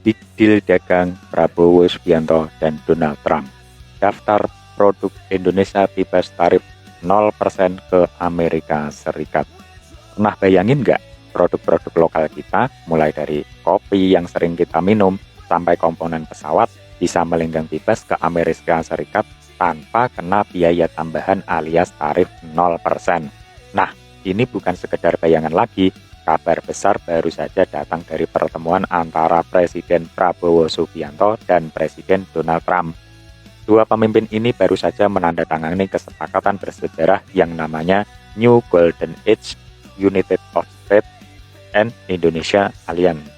Big Deal dagang Prabowo Subianto dan Donald Trump. Daftar produk Indonesia bebas tarif 0% ke Amerika Serikat. Pernah bayangin nggak produk-produk lokal kita, mulai dari kopi yang sering kita minum, sampai komponen pesawat, bisa melenggang bebas ke Amerika Serikat tanpa kena biaya tambahan alias tarif 0%. Nah, ini bukan sekedar bayangan lagi. Kabar besar baru saja datang dari pertemuan antara Presiden Prabowo Subianto dan Presiden Donald Trump. Dua pemimpin ini baru saja menandatangani kesepakatan bersejarah yang namanya New Golden Age United of Trade and Indonesia Alliance.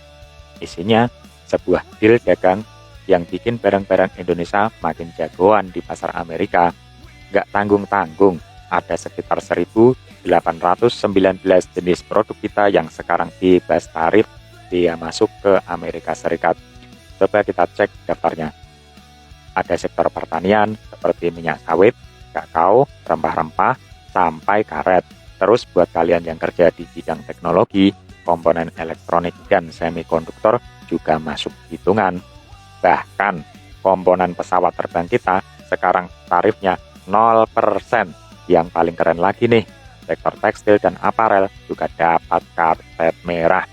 Isinya sebuah deal dagang yang bikin barang-barang Indonesia makin jagoan di pasar Amerika. Nggak tanggung-tanggung, ada sekitar 1.819 jenis produk kita yang sekarang bebas tarif dia masuk ke Amerika Serikat. Coba kita cek daftarnya. Ada sektor pertanian seperti minyak sawit, kakao, rempah-rempah, sampai karet. Terus buat kalian yang kerja di bidang teknologi, komponen elektronik dan semikonduktor juga masuk hitungan. Bahkan komponen pesawat terbang kita sekarang tarifnya 0%. Yang paling keren lagi nih, sektor tekstil dan aparel juga dapat karpet merah.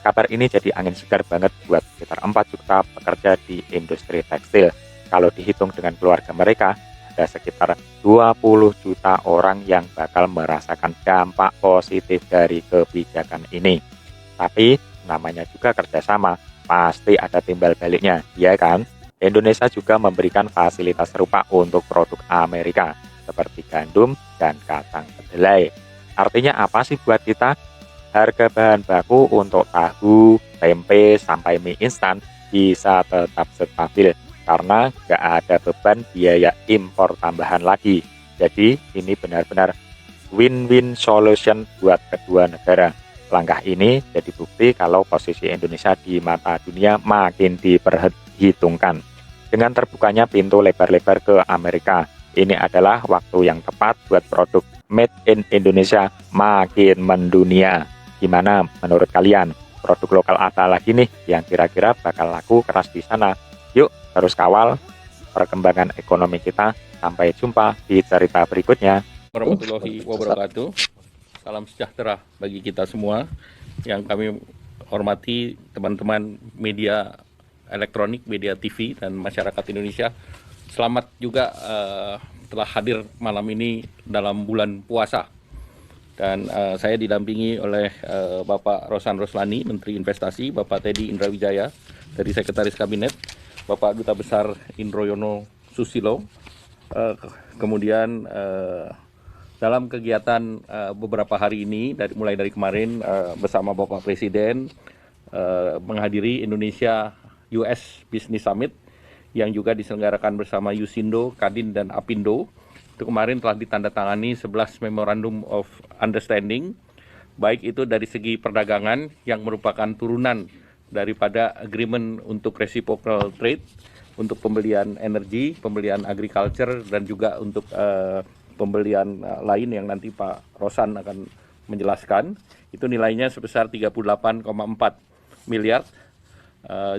Kabar ini jadi angin segar banget buat sekitar 4 juta pekerja di industri tekstil. Kalau dihitung dengan keluarga mereka, ada sekitar 20 juta orang yang bakal merasakan dampak positif dari kebijakan ini. Tapi namanya juga kerjasama, pasti ada timbal baliknya, ya kan? Indonesia juga memberikan fasilitas serupa untuk produk Amerika, seperti gandum dan kacang kedelai. Artinya apa sih buat kita? Harga bahan baku untuk tahu, tempe, sampai mie instan bisa tetap stabil karena nggak ada beban biaya impor tambahan lagi. Jadi ini benar-benar win-win solution buat kedua negara. Langkah ini jadi bukti kalau posisi Indonesia di mata dunia makin diperhitungkan. Dengan terbukanya pintu lebar-lebar ke Amerika, ini adalah waktu yang tepat buat produk Made in Indonesia makin mendunia. Gimana menurut kalian? Produk lokal apa lagi nih yang kira-kira bakal laku keras di sana? Yuk terus kawal perkembangan ekonomi kita. Sampai jumpa di cerita berikutnya. Warahmatullahi wabarakatuh. Salam sejahtera bagi kita semua yang kami hormati, teman-teman media elektronik, media TV, dan masyarakat Indonesia. Selamat juga telah hadir malam ini dalam bulan puasa. Dan saya didampingi oleh Bapak Rosan Roslani, Menteri Investasi, Bapak Teddy Indrawijaya dari Sekretaris Kabinet, Bapak Duta Besar Indroyono Susilo. Kemudian dalam kegiatan beberapa hari ini, mulai dari kemarin bersama Bapak Presiden menghadiri Indonesia US Business Summit yang juga diselenggarakan bersama Yusindo, Kadin, dan Apindo. Itu kemarin telah ditandatangani 11 Memorandum of Understanding, baik itu dari segi perdagangan yang merupakan turunan daripada agreement untuk reciprocal trade, untuk pembelian energi, pembelian agriculture, dan juga untuk pembelian lain yang nanti Pak Rosan akan menjelaskan. Itu nilainya sebesar 38,4 miliar.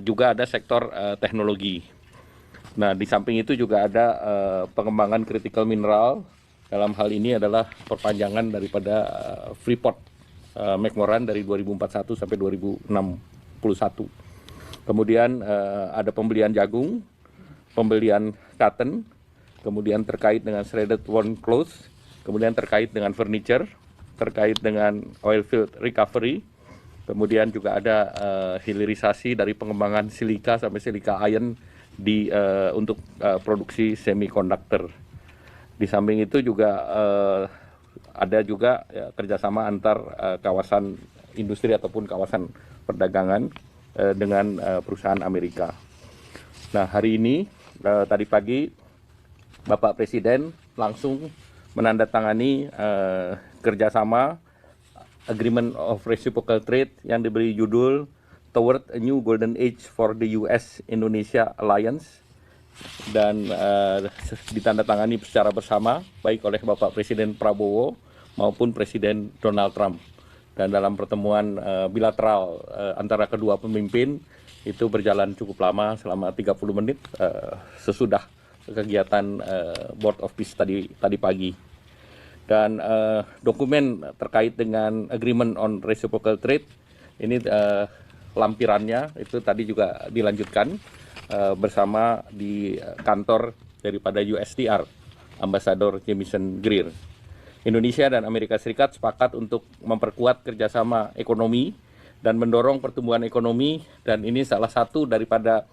Juga ada sektor teknologi. Nah, di samping itu juga ada pengembangan critical mineral. Dalam hal ini adalah perpanjangan daripada Freeport McMoran dari 2041 sampai 2061. Kemudian ada pembelian jagung, pembelian cotton, kemudian terkait dengan shredded worn clothes, kemudian terkait dengan furniture, terkait dengan oil field recovery, kemudian juga ada hilirisasi dari pengembangan silika sampai silika iron untuk produksi semikonduktor. Di samping itu juga ada juga kerjasama antar kawasan industri ataupun kawasan perdagangan dengan perusahaan Amerika. Nah, hari ini tadi pagi Bapak Presiden langsung menandatangani kerjasama Agreement of Reciprocal Trade yang diberi judul Toward a New Golden Age for the US-Indonesia Alliance, dan ditandatangani secara bersama baik oleh Bapak Presiden Prabowo maupun Presiden Donald Trump. Dan dalam pertemuan bilateral antara kedua pemimpin itu berjalan cukup lama selama 30 menit sesudah kegiatan Board of Peace tadi pagi. Dan dokumen terkait dengan Agreement on Reciprocal Trade ini lampirannya itu tadi juga dilanjutkan bersama di kantor daripada USTR, Ambassador Jamieson Greer. Indonesia dan Amerika Serikat sepakat untuk memperkuat kerjasama ekonomi dan mendorong pertumbuhan ekonomi, dan ini salah satu daripada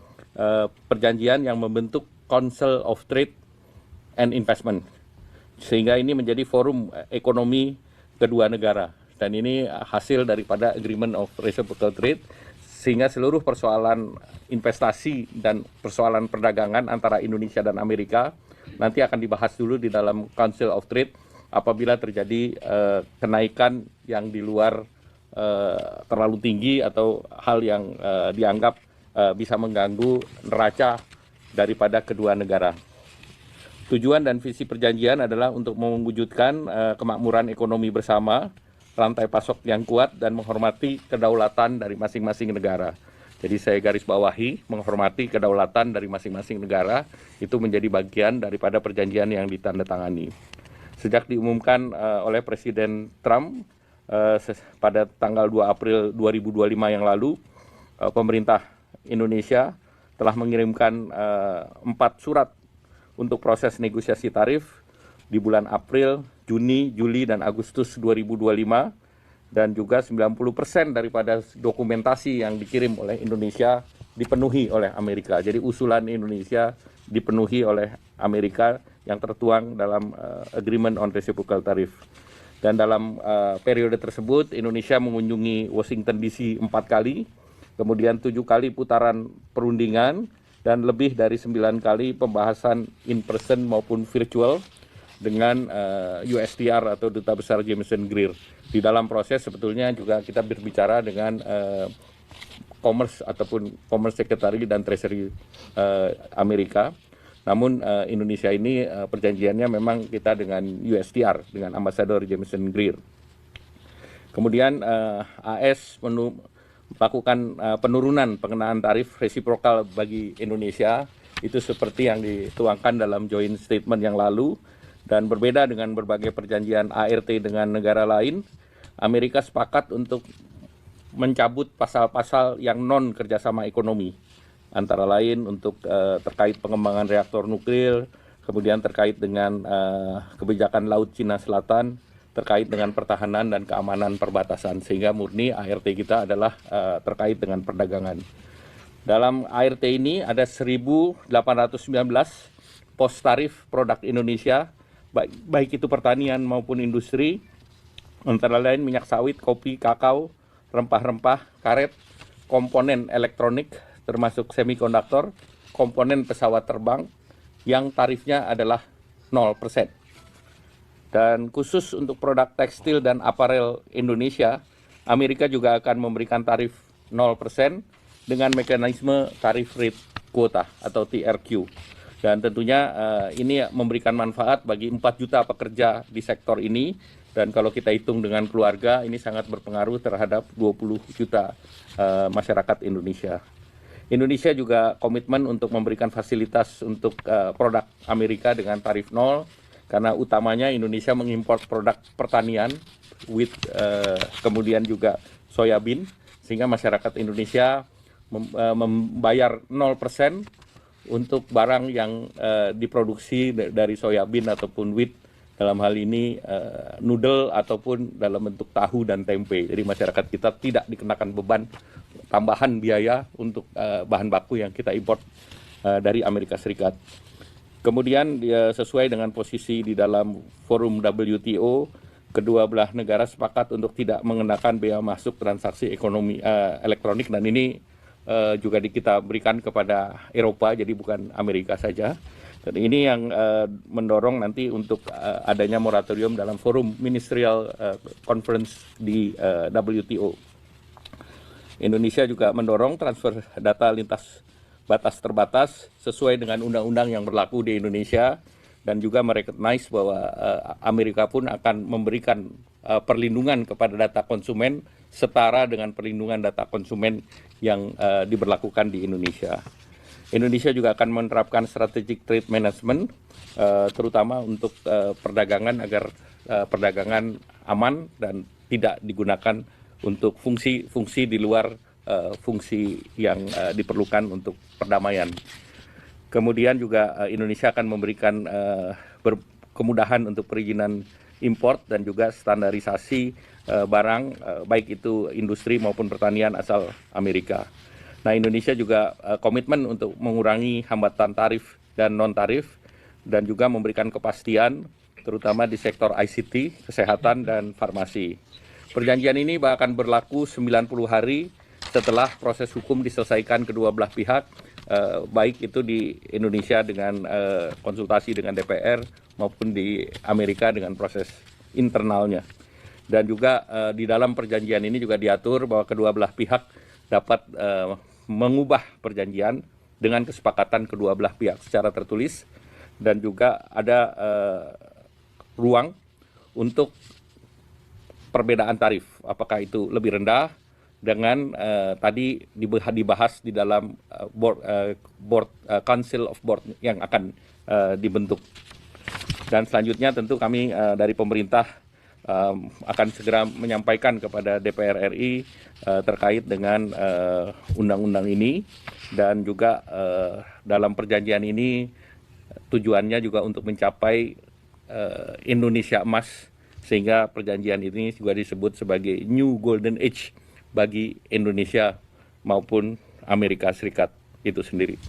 perjanjian yang membentuk Council of Trade and Investment, sehingga ini menjadi forum ekonomi kedua negara, dan ini hasil daripada Agreement of Reciprocal Trade, sehingga seluruh persoalan investasi dan persoalan perdagangan antara Indonesia dan Amerika nanti akan dibahas dulu di dalam Council of Trade apabila terjadi kenaikan yang di luar terlalu tinggi atau hal yang dianggap bisa mengganggu neraca daripada kedua negara. Tujuan dan visi perjanjian adalah untuk mewujudkan kemakmuran ekonomi bersama, rantai pasok yang kuat, dan menghormati kedaulatan dari masing-masing negara. Jadi saya garis bawahi, menghormati kedaulatan dari masing-masing negara itu menjadi bagian daripada perjanjian yang ditandatangani. Sejak diumumkan oleh Presiden Trump pada tanggal 2 April 2025 yang lalu, pemerintah Indonesia telah mengirimkan 4 surat untuk proses negosiasi tarif di bulan April, Juni, Juli, dan Agustus 2025, dan juga 90% daripada dokumentasi yang dikirim oleh Indonesia dipenuhi oleh Amerika. Jadi usulan Indonesia dipenuhi oleh Amerika yang tertuang dalam Agreement on Reciprocal Tariff. Dan dalam periode tersebut Indonesia mengunjungi Washington DC 4 kali, kemudian 7 kali putaran perundingan, dan lebih dari 9 kali pembahasan in person maupun virtual dengan USTR atau Duta Besar Jamieson Greer. Di dalam proses sebetulnya juga kita berbicara dengan Commerce ataupun Commerce Secretary dan Treasury Amerika. Namun Indonesia ini perjanjiannya memang kita dengan USTR, dengan Ambassador Jamieson Greer. Kemudian AS melakukan penurunan pengenaan tarif resiprokal bagi Indonesia, itu seperti yang dituangkan dalam joint statement yang lalu. Dan berbeda dengan berbagai perjanjian ART dengan negara lain, Amerika sepakat untuk mencabut pasal-pasal yang non kerjasama ekonomi, antara lain untuk terkait pengembangan reaktor nuklir, kemudian terkait dengan kebijakan Laut Cina Selatan, terkait dengan pertahanan dan keamanan perbatasan, sehingga murni ART kita adalah terkait dengan perdagangan. Dalam ART ini ada 1.819 pos tarif produk Indonesia, baik itu pertanian maupun industri, antara lain minyak sawit, kopi, kakao, rempah-rempah, karet, komponen elektronik termasuk semikonduktor, komponen pesawat terbang yang tarifnya adalah 0%. Dan khusus untuk produk tekstil dan aparel Indonesia, Amerika juga akan memberikan tarif 0% dengan mekanisme tarif rate quota atau TRQ. Dan tentunya ini memberikan manfaat bagi 4 juta pekerja di sektor ini, dan kalau kita hitung dengan keluarga ini sangat berpengaruh terhadap 20 juta masyarakat Indonesia. Indonesia juga komitmen untuk memberikan fasilitas untuk produk Amerika dengan tarif 0, karena utamanya Indonesia mengimpor produk pertanian, wheat, kemudian juga soybean, sehingga masyarakat Indonesia membayar 0% untuk barang yang diproduksi dari soybean ataupun wheat, dalam hal ini noodle ataupun dalam bentuk tahu dan tempe. Jadi masyarakat kita tidak dikenakan beban tambahan biaya untuk bahan baku yang kita import dari Amerika Serikat. Kemudian sesuai dengan posisi di dalam forum WTO, kedua belah negara sepakat untuk tidak mengenakan bea masuk transaksi ekonomi elektronik, dan ini juga kita berikan kepada Eropa, jadi bukan Amerika saja. Dan ini yang mendorong nanti untuk adanya moratorium dalam forum ministerial conference di WTO. Indonesia juga mendorong transfer data lintas batas terbatas sesuai dengan undang-undang yang berlaku di Indonesia, dan juga merecognize bahwa Amerika pun akan memberikan perlindungan kepada data konsumen setara dengan perlindungan data konsumen yang diberlakukan di Indonesia. Indonesia juga akan menerapkan strategic trade management, terutama untuk perdagangan agar perdagangan aman dan tidak digunakan untuk fungsi-fungsi di luar fungsi yang diperlukan untuk perdamaian. Kemudian juga Indonesia akan memberikan kemudahan untuk perizinan import dan juga standarisasi barang, baik itu industri maupun pertanian asal Amerika. Nah, Indonesia juga komitmen untuk mengurangi hambatan tarif dan non-tarif dan juga memberikan kepastian terutama di sektor ICT, kesehatan, dan farmasi. Perjanjian ini akan berlaku 90 hari setelah proses hukum diselesaikan kedua belah pihak, baik itu di Indonesia dengan konsultasi dengan DPR maupun di Amerika dengan proses internalnya. Dan juga di dalam perjanjian ini juga diatur bahwa kedua belah pihak dapat mengubah perjanjian dengan kesepakatan kedua belah pihak secara tertulis, dan juga ada ruang untuk perbedaan tarif, apakah itu lebih rendah dengan tadi dibahas di dalam Council of Board yang akan dibentuk. Dan selanjutnya tentu kami dari pemerintah akan segera menyampaikan kepada DPR RI terkait dengan undang-undang ini, dan juga dalam perjanjian ini tujuannya juga untuk mencapai Indonesia Emas, sehingga perjanjian ini juga disebut sebagai New Golden Age bagi Indonesia maupun Amerika Serikat itu sendiri.